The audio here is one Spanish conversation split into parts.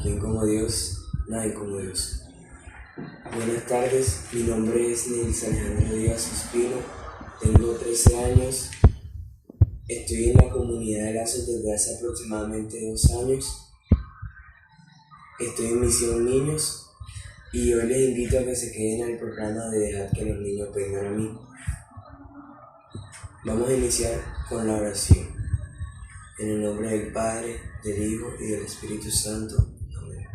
¿Quién como Dios? Nadie como Dios. Buenas tardes, mi nombre es Nils Alejandro Díaz Ospino, tengo 13 años, estoy en la comunidad de Lazos desde hace aproximadamente 2 años, estoy en Misión Niños y hoy les invito a que se queden al programa de Dejad que los niños vengan a mí. Vamos a iniciar con la oración. En el nombre del Padre, del Hijo y del Espíritu Santo. Amén.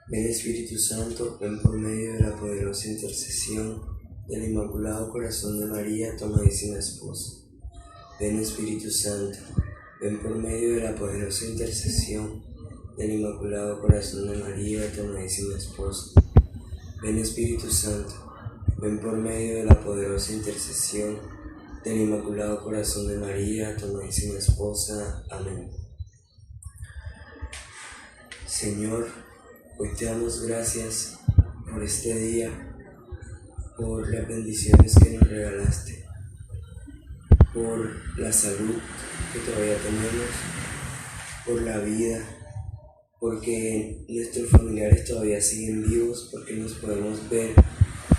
Ven Espíritu Santo, ven por medio de la poderosa intercesión del Inmaculado Corazón de María, tu amadísima esposa. Ven Espíritu Santo, ven por medio de la poderosa intercesión del Inmaculado Corazón de María, tu amadísima esposa. Ven Espíritu Santo, ven por medio de la poderosa intercesión del Inmaculado Corazón de María, tu amadísima esposa. Amén. Señor, hoy te damos gracias por este día, por las bendiciones que nos regalaste, por la salud que todavía tenemos, por la vida, porque nuestros familiares todavía siguen vivos, porque nos podemos ver,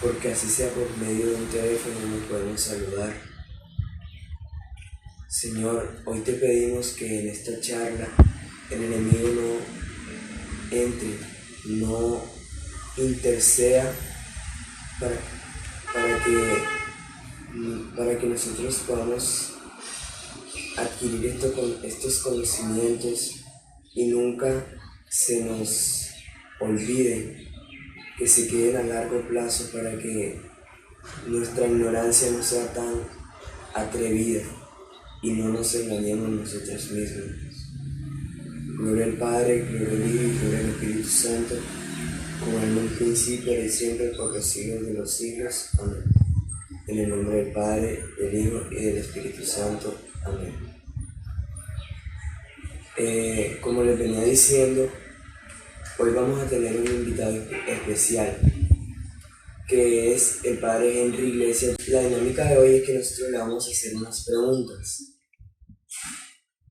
porque así sea por medio de un teléfono nos podemos saludar. Señor, hoy te pedimos que en esta charla el enemigo no entre, no interceda para que nosotros podamos adquirir estos conocimientos y nunca se nos olvide, que se queden a largo plazo, para que nuestra ignorancia no sea tan atrevida y no nos engañemos nosotros mismos. Gloria al Padre, gloria al Hijo y gloria al Espíritu Santo, como en un principio, ahora y siempre, por los siglos de los siglos. Amén. En el nombre del Padre, del Hijo y del Espíritu Santo. Amén. Como les venía diciendo, hoy vamos a tener un invitado especial, que es el Padre Henry Iglesias. La dinámica de hoy es que nosotros le vamos a hacer unas preguntas.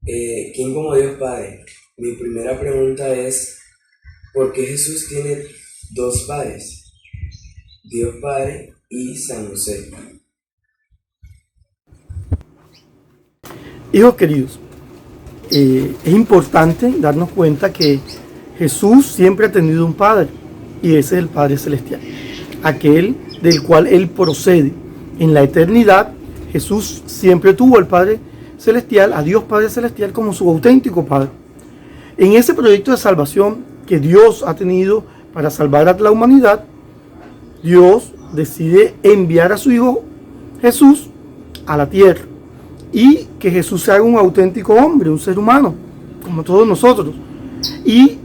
¿Quién como Dios Padre? Mi primera pregunta es, ¿por qué Jesús tiene dos padres? Dios Padre y San José. Hijos queridos, es importante darnos cuenta que Jesús siempre ha tenido un Padre, y ese es el Padre Celestial, aquel del cual Él procede. En la eternidad, Jesús siempre tuvo al Padre Celestial, a Dios Padre Celestial, como su auténtico Padre. En ese proyecto de salvación que Dios ha tenido para salvar a la humanidad, Dios decide enviar a su Hijo Jesús a la tierra, y que Jesús se haga un auténtico hombre, un ser humano, como todos nosotros. Y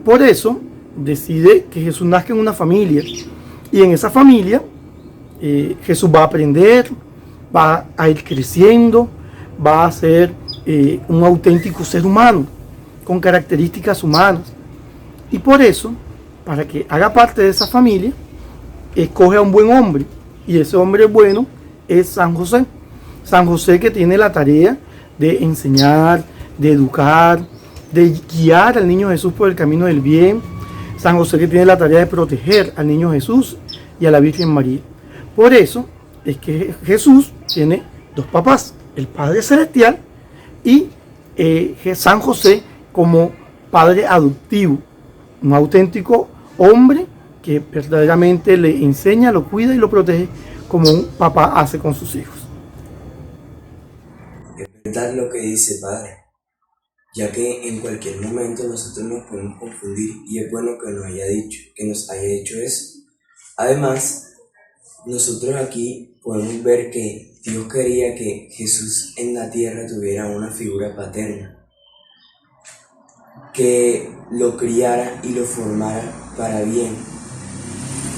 por eso decide que Jesús nazca en una familia, y en esa familia Jesús va a aprender, va a ir creciendo, va a ser un auténtico ser humano, con características humanas. Y por eso, para que haga parte de esa familia, escoge a un buen hombre, y ese hombre bueno es San José. San José, que tiene la tarea de enseñar, de educar, de guiar al niño Jesús por el camino del bien. San José, que tiene la tarea de proteger al niño Jesús y a la Virgen María. Por eso es que Jesús tiene dos papás, el Padre Celestial y San José como padre adoptivo, un auténtico hombre que verdaderamente le enseña, lo cuida y lo protege como un papá hace con sus hijos. Es verdad lo que dice Padre, ya que en cualquier momento nosotros nos podemos confundir, y es bueno que nos haya dicho eso. Además, nosotros aquí podemos ver que Dios quería que Jesús en la tierra tuviera una figura paterna, que lo criara y lo formara para bien.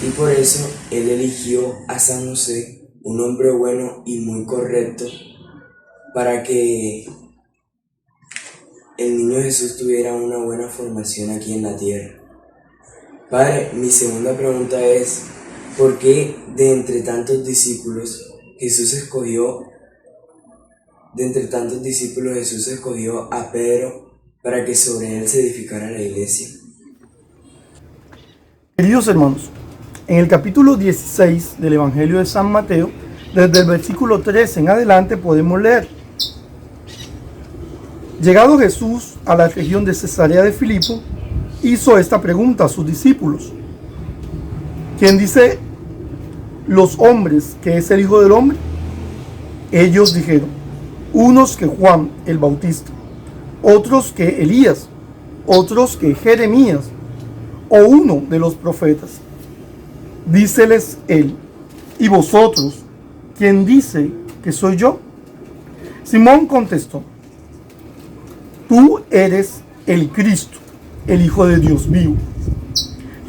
Y por eso Él eligió a San José, un hombre bueno y muy correcto, para que el niño Jesús tuviera una buena formación aquí en la tierra. Padre, mi segunda pregunta es, ¿por qué de entre tantos discípulos Jesús escogió a Pedro para que sobre él se edificara la iglesia. Queridos hermanos, en el capítulo 16 del Evangelio de San Mateo, desde el versículo 13 en adelante podemos leer: Llegado Jesús a la región de Cesarea de Filipo, hizo esta pregunta a sus discípulos: ¿Quién dice los hombres que es el Hijo del Hombre? Ellos dijeron: unos que Juan el Bautista, otros que Elías, otros que Jeremías, o uno de los profetas. Díceles él: ¿y vosotros, quién dice que soy yo? Simón contestó: tú eres el Cristo, el Hijo de Dios vivo.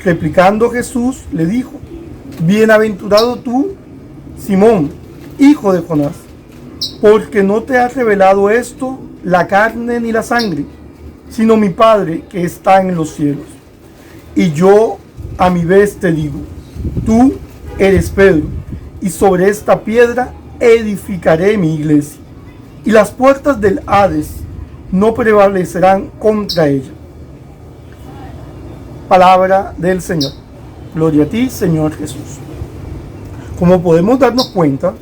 Replicando Jesús le dijo: bienaventurado tú, Simón, hijo de Jonás, porque no te ha revelado esto la carne ni la sangre, sino mi Padre que está en los cielos. Y yo a mi vez te digo: tú eres Pedro, y sobre esta piedra edificaré mi iglesia, y las puertas del Hades no prevalecerán contra ella. Palabra del Señor. Gloria a ti, Señor Jesús. Como podemos darnos cuenta,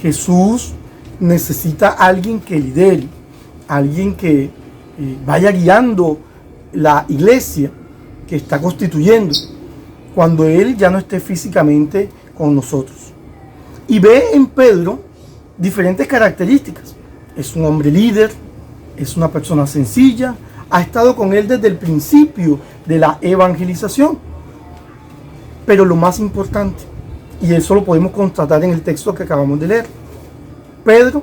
Jesús necesita a alguien que lidere, alguien que vaya guiando la iglesia que está constituyendo, cuando Él ya no esté físicamente con nosotros. Y ve en Pedro diferentes características. Es un hombre líder, es una persona sencilla, ha estado con Él desde el principio de la evangelización. Pero lo más importante, y eso lo podemos constatar en el texto que acabamos de leer, Pedro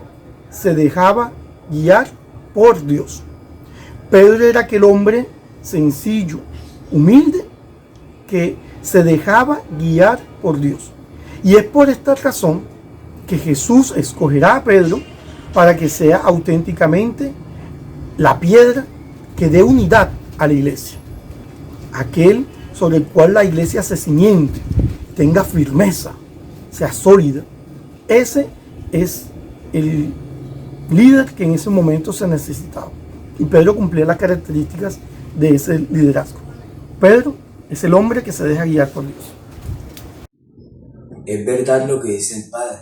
se dejaba guiar por Dios. Pedro era aquel hombre sencillo, humilde, que se dejaba guiar por Dios. Y es por esta razón que Jesús escogerá a Pedro para que sea auténticamente la piedra que dé unidad a la iglesia. Aquel sobre el cual la iglesia se cimiente, tenga firmeza, sea sólida. Ese es el líder que en ese momento se necesitaba. Y Pedro cumplía las características de ese liderazgo. Pedro es el hombre que se deja guiar por Dios. Es verdad lo que dice el Padre,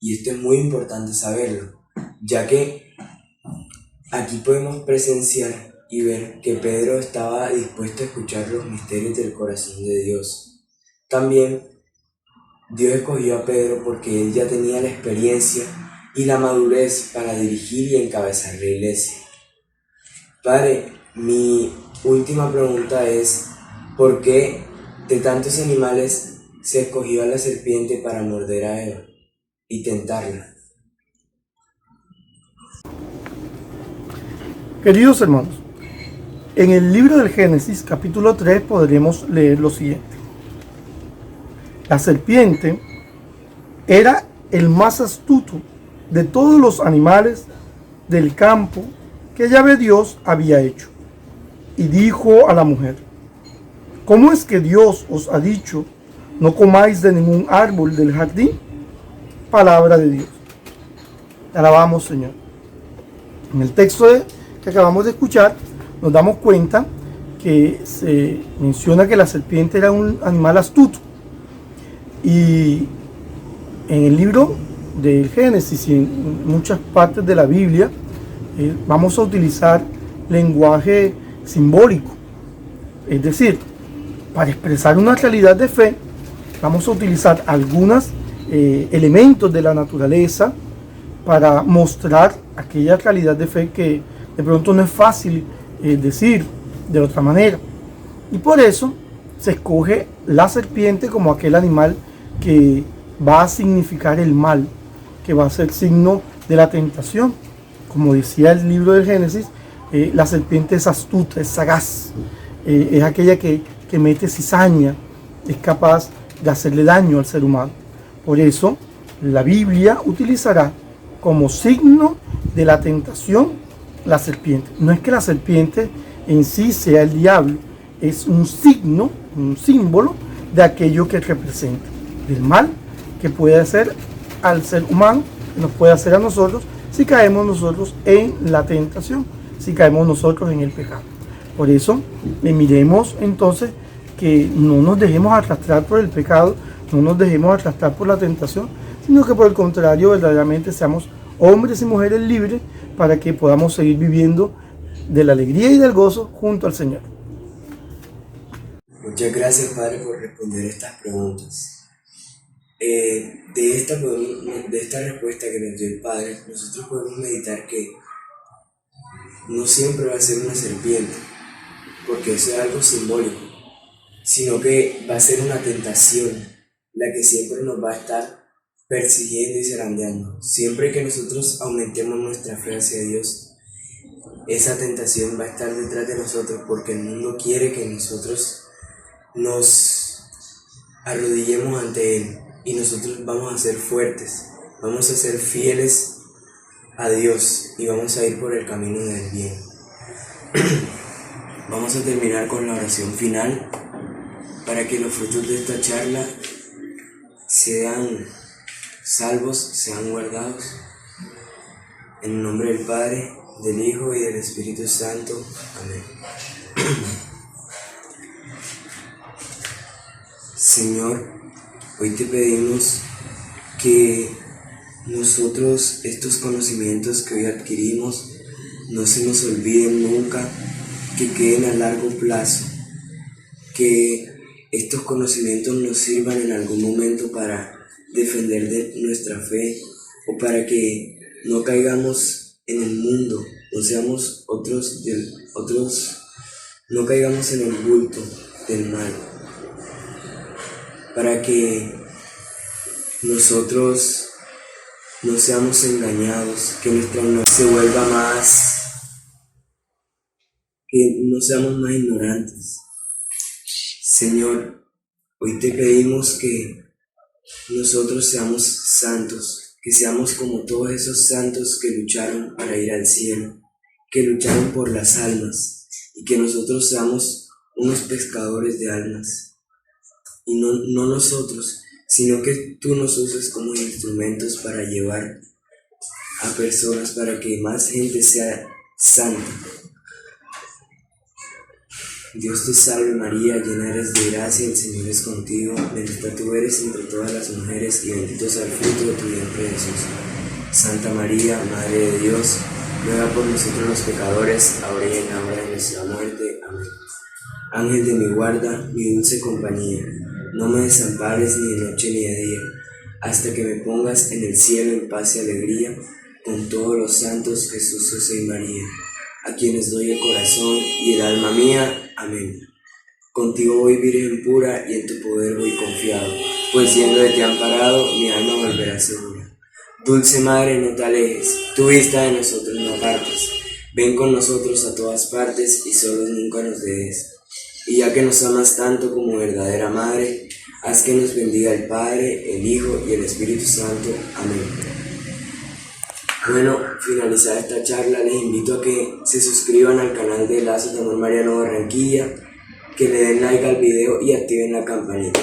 y esto es muy importante saberlo, ya que aquí podemos presenciar y ver que Pedro estaba dispuesto a escuchar los misterios del corazón de Dios. También Dios escogió a Pedro porque él ya tenía la experiencia y la madurez para dirigir y encabezar la iglesia. Padre, mi última pregunta es: ¿por qué de tantos animales se escogió a la serpiente para morder a Eva y tentarla? Queridos hermanos, en el libro del Génesis, capítulo 3, podremos leer lo siguiente. La serpiente era el más astuto de todos los animales del campo que Yahvé Dios había hecho. Y dijo a la mujer: ¿cómo es que Dios os ha dicho, no comáis de ningún árbol del jardín? Palabra de Dios. Te alabamos, Señor. En el texto que acabamos de escuchar, nos damos cuenta que se menciona que la serpiente era un animal astuto. Y en el libro del Génesis y en muchas partes de la Biblia, vamos a utilizar lenguaje simbólico. Es decir, para expresar una realidad de fe, vamos a utilizar algunos elementos de la naturaleza para mostrar aquella realidad de fe que de pronto no es fácil decir de otra manera. Y por eso se escoge la serpiente como aquel animal que va a significar el mal, que va a ser signo de la tentación. Como decía el libro del Génesis, la serpiente es astuta, es sagaz, es aquella que mete cizaña, es capaz de hacerle daño al ser humano. Por eso la Biblia utilizará como signo de la tentación la serpiente. No es que la serpiente en sí sea el diablo, es un signo, un símbolo de aquello que representa, del mal que puede hacer al ser humano, que nos puede hacer a nosotros si caemos nosotros en la tentación. si caemos nosotros en el pecado. Por eso, miremos entonces que no nos dejemos arrastrar por el pecado, no nos dejemos arrastrar por la tentación, sino que por el contrario, verdaderamente seamos hombres y mujeres libres para que podamos seguir viviendo de la alegría y del gozo junto al Señor. Muchas gracias, Padre, por responder estas preguntas. De esta respuesta que nos dio el Padre, nosotros podemos meditar que no siempre va a ser una serpiente, porque eso es algo simbólico, sino que va a ser una tentación la que siempre nos va a estar persiguiendo y zarandeando. Siempre que nosotros aumentemos nuestra fe hacia Dios, esa tentación va a estar detrás de nosotros, porque el mundo quiere que nosotros nos arrodillemos ante Él y nosotros vamos a ser fuertes, vamos a ser fieles a Dios y vamos a ir por el camino del bien. Vamos a terminar con la oración final para que los frutos de esta charla sean salvos, sean guardados. En el nombre del Padre, del Hijo y del Espíritu Santo. Amén. Señor, hoy te pedimos que nosotros estos conocimientos que hoy adquirimos no se nos olviden nunca, que queden a largo plazo, que estos conocimientos nos sirvan en algún momento para defender de nuestra fe o para que no caigamos en el mundo, no seamos otros, no caigamos en el bulto del mal, para que nosotros no seamos engañados, que nuestra ignorancia se vuelva más, que no seamos más ignorantes. Señor, hoy te pedimos que nosotros seamos santos, que seamos como todos esos santos que lucharon para ir al cielo, que lucharon por las almas, y que nosotros seamos unos pescadores de almas. Y no nosotros, sino que tú nos uses como instrumentos para llevar a personas, para que más gente sea santa. Dios te salve María, llena eres de gracia, el Señor es contigo, bendita tú eres entre todas las mujeres y bendito sea el fruto de tu vientre Jesús. Santa María, Madre de Dios, ruega por nosotros los pecadores, ahora y en la hora de nuestra muerte. Amén. Ángel de mi guarda, mi dulce compañía, no me desampares ni de noche ni de día, hasta que me pongas en el cielo en paz y alegría, con todos los santos Jesús, José y María, a quienes doy el corazón y el alma mía. Amén. Contigo voy, Virgen pura, y en tu poder voy confiado, pues siendo de ti amparado, mi alma volverá segura. Dulce Madre, no te alejes, tu vista de nosotros no apartes. Ven con nosotros a todas partes y solos nunca nos dejes. Y ya que nos amas tanto como verdadera Madre, haz que nos bendiga el Padre, el Hijo y el Espíritu Santo. Amén. Bueno, finalizada esta charla, les invito a que se suscriban al canal de Lazos de Amor Mariano Barranquilla, que le den like al video y activen la campanita.